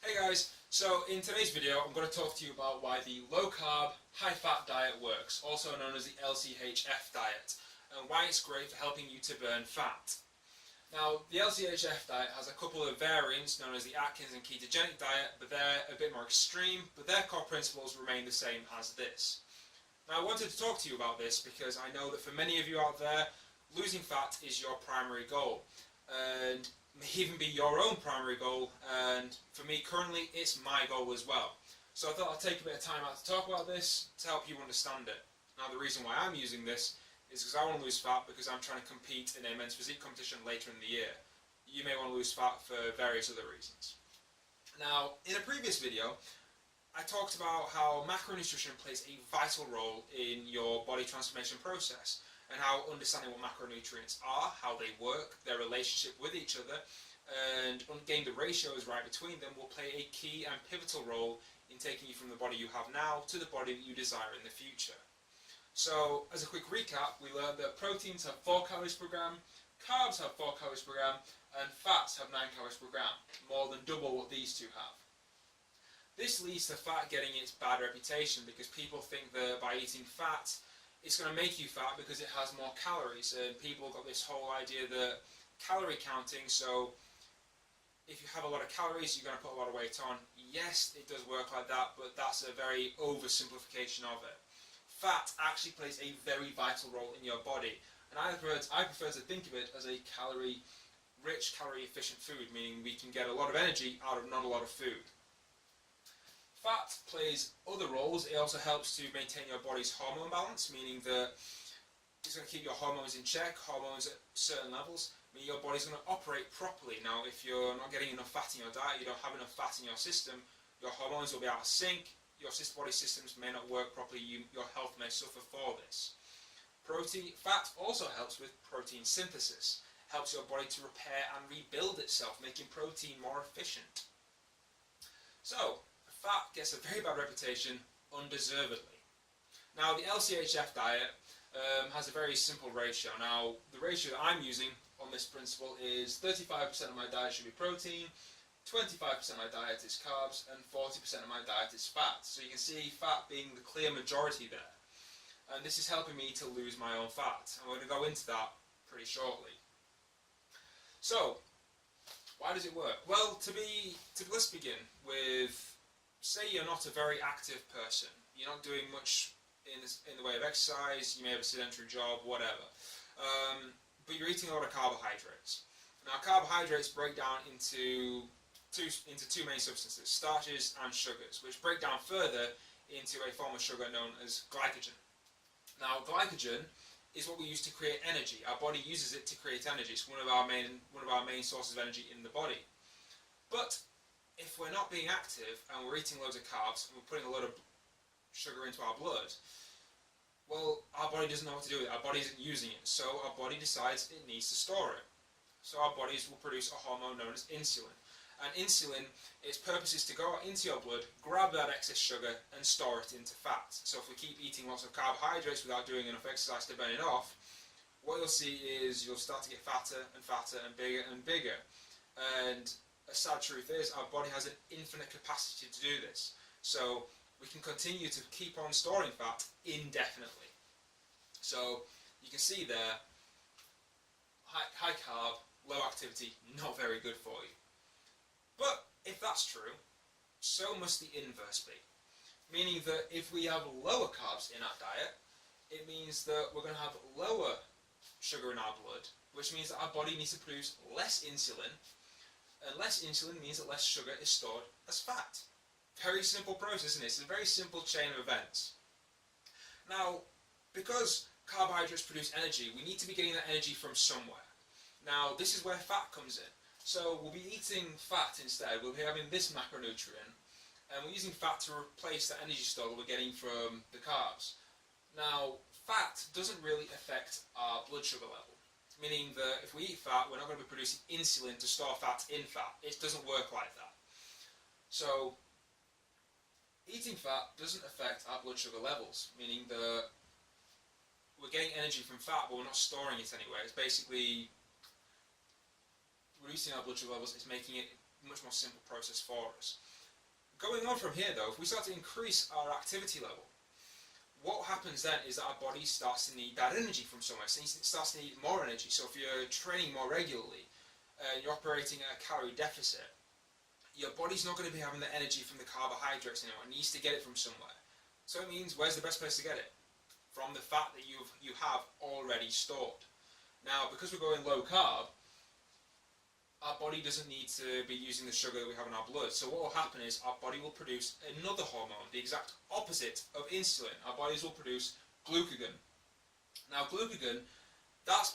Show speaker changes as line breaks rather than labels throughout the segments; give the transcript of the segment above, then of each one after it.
Hey guys, so in today's video I'm going to talk to you about why the low carb, high fat diet works, also known as the LCHF diet, and why it's great for helping you to burn fat. Now the LCHF diet has a couple of variants known as the Atkins and ketogenic diet, but they're a bit more extreme, but their core principles remain the same as this. Now I wanted to talk to you about this because I know that for many of you out there, losing fat is your primary goal, and may even be your own primary goal, and for me currently it's my goal as well. So I thought I'd take a bit of time out to talk about this to help you understand it. Now the reason why I'm using this is because I want to lose fat because I'm trying to compete in a men's physique competition later in the year. You may want to lose fat for various other reasons. Now in a previous video I talked about how macronutrition plays a vital role in your body transformation process, and how understanding what macronutrients are, how they work, their relationship with each other, and getting the ratios right between them will play a key and pivotal role in taking you from the body you have now to the body that you desire in the future. So, as a quick recap, we learned that proteins have 4 calories per gram, carbs have 4 calories per gram, and fats have 9 calories per gram, more than double what these two have. This leads to fat getting its bad reputation because people think that by eating fat, it's going to make you fat because it has more calories, and people got this whole idea that calorie counting, so if you have a lot of calories you're going to put a lot of weight on. Yes, it does work like that, but that's a very oversimplification of it. Fat actually plays a very vital role in your body, and I prefer to think of it as a calorie-rich, calorie-efficient food, meaning we can get a lot of energy out of not a lot of food. Fat plays other roles. It also helps to maintain your body's hormone balance, meaning that it's going to keep your hormones in check, hormones at certain levels, meaning your body's going to operate properly. Now, if you're not getting enough fat in your diet, you don't have enough fat in your system, your hormones will be out of sync, your body systems may not work properly, your health may suffer for this. Fat also helps with protein synthesis, helps your body to repair and rebuild itself, making protein more efficient. So, fat gets a very bad reputation undeservedly. Now the LCHF diet has a very simple ratio. Now the ratio that I'm using on this principle is 35% of my diet should be protein, 25% of my diet is carbs, and 40% of my diet is fat. So you can see fat being the clear majority there. And this is helping me to lose my own fat. I'm going to go into that pretty shortly. So, why does it work? Well, let's begin with, say you're not a very active person, you're not doing much in the way of exercise, you may have a sedentary job, whatever, but you're eating a lot of carbohydrates. Now carbohydrates break down into two main substances, starches and sugars, which break down further into a form of sugar known as glycogen. Now glycogen is what we use to create energy. Our body uses it to create energy. It's one of our main sources of energy in the body. But if we're not being active and we're eating loads of carbs and we're putting a lot of sugar into our blood, well, our body doesn't know what to do with it. Our body isn't using it, so our body decides it needs to store it. So our bodies will produce a hormone known as insulin. And insulin, its purpose is to go out into your blood, grab that excess sugar and store it into fat. So if we keep eating lots of carbohydrates without doing enough exercise to burn it off, what you'll see is you'll start to get fatter and fatter and bigger and bigger. And a sad truth is our body has an infinite capacity to do this, so we can continue to keep on storing fat indefinitely. So you can see there, high carb, low activity, not very good for you. But if that's true, so must the inverse be, meaning that if we have lower carbs in our diet, it means that we're going to have lower sugar in our blood, which means that our body needs to produce less insulin, and less insulin means that less sugar is stored as fat. Very simple process, isn't it? It's a very simple chain of events. Now, because carbohydrates produce energy, we need to be getting that energy from somewhere. Now, this is where fat comes in. So we'll be eating fat instead. We'll be having this macronutrient, and we're using fat to replace the energy store that we're getting from the carbs. Now, fat doesn't really affect our blood sugar level. Meaning that if we eat fat, we're not going to be producing insulin to store fat in fat. It doesn't work like that. So, eating fat doesn't affect our blood sugar levels, meaning that we're getting energy from fat, but we're not storing it anywhere. It's basically reducing our blood sugar levels. It's making it much more simple process for us. Going on from here though, if we start to increase our activity level, what happens then is that our body starts to need that energy from somewhere. So it starts to need more energy. So if you're training more regularly, you're operating at a calorie deficit, your body's not going to be having the energy from the carbohydrates anymore. It needs to get it from somewhere. So it means, where's the best place to get it? From the fat that you have already stored. Now, because we're going low carb, our body doesn't need to be using the sugar that we have in our blood. So what will happen is our body will produce another hormone, the exact opposite of insulin. Our bodies will produce glucagon. Now glucagon, that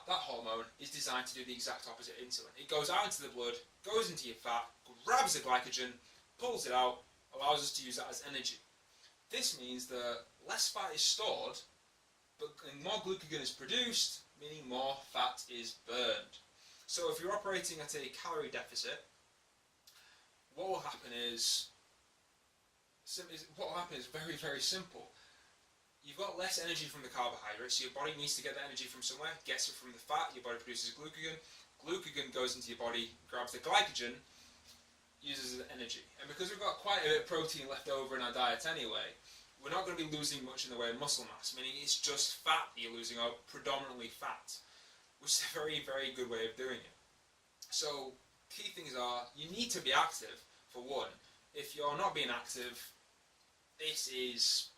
hormone is designed to do the exact opposite of insulin. It goes out into the blood, goes into your fat, grabs the glycogen, pulls it out, allows us to use that as energy. This means that less fat is stored, but more glucagon is produced, meaning more fat is burned. So if you're operating at a calorie deficit, what will happen is very, very simple. You've got less energy from the carbohydrates, so your body needs to get the energy from somewhere, gets it from the fat, your body produces glucagon, glucagon goes into your body, grabs the glycogen, uses it as energy. And because we've got quite a bit of protein left over in our diet anyway, we're not going to be losing much in the way of muscle mass, meaning it's just fat that you're losing, or predominantly fat, which is a very, very good way of doing it. So key things are, you need to be active, for one. If you're not being active, this is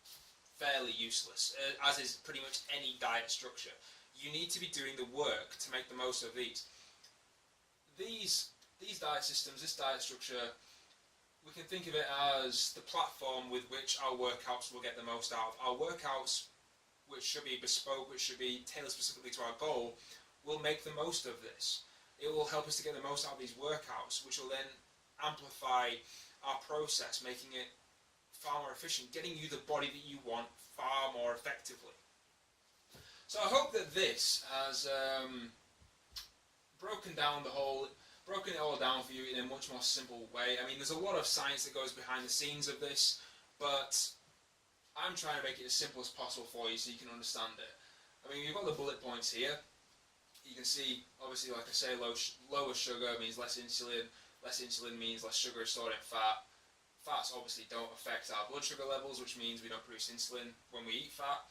fairly useless, as is pretty much any diet structure. You need to be doing the work to make the most of these. These diet systems, this diet structure, we can think of it as the platform with which our workouts will get the most out of. Our workouts, which should be bespoke, which should be tailored specifically to our goal, will make the most of this. It will help us to get the most out of these workouts, which will then amplify our process, making it far more efficient, getting you the body that you want far more effectively. So I hope that this has broken it all down for you in a much more simple way. I mean, there's a lot of science that goes behind the scenes of this, but I'm trying to make it as simple as possible for you so you can understand it. I mean, you've got the bullet points here. You can see, obviously, like I say, lower sugar means less insulin. Less insulin means less sugar is stored in fat. Fats obviously don't affect our blood sugar levels, which means we don't produce insulin when we eat fat.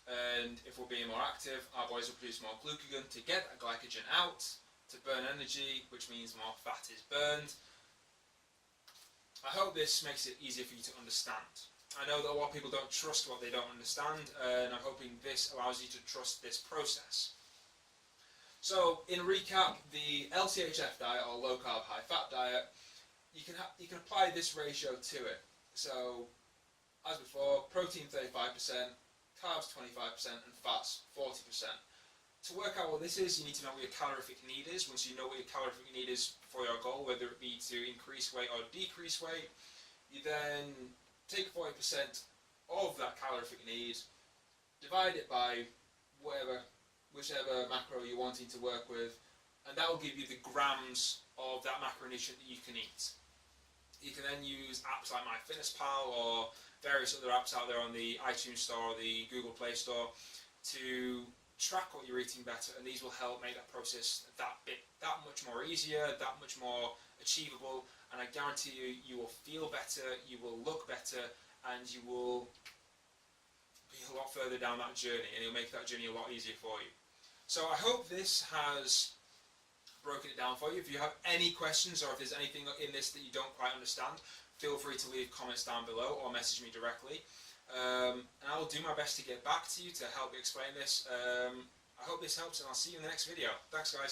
And if we're being more active, our bodies will produce more glucagon to get that glycogen out, to burn energy, which means more fat is burned. I hope this makes it easier for you to understand. I know that a lot of people don't trust what they don't understand, and I'm hoping this allows you to trust this process. So, in recap, the LCHF diet, or low carb high fat diet, you can apply this ratio to it. So, as before, protein 35%, carbs 25%, and fats 40%. To work out what this is, you need to know what your calorific need is. Once you know what your calorific need is for your goal, whether it be to increase weight or decrease weight, you then take 40% of that calorific need, divide it by whichever macro you're wanting to work with, and that will give you the grams of that macronutrient that you can eat. You can then use apps like MyFitnessPal or various other apps out there on the iTunes Store or the Google Play Store to track what you're eating better, and these will help make that process that much more easier, that much more achievable, and I guarantee you, you will feel better, you will look better, and you will be a lot further down that journey, and it'll make that journey a lot easier for you. So I hope this has broken it down for you. If you have any questions, or if there's anything in this that you don't quite understand, feel free to leave comments down below or message me directly. And I'll do my best to get back to you to help you explain this. I hope this helps, and I'll see you in the next video. Thanks, guys.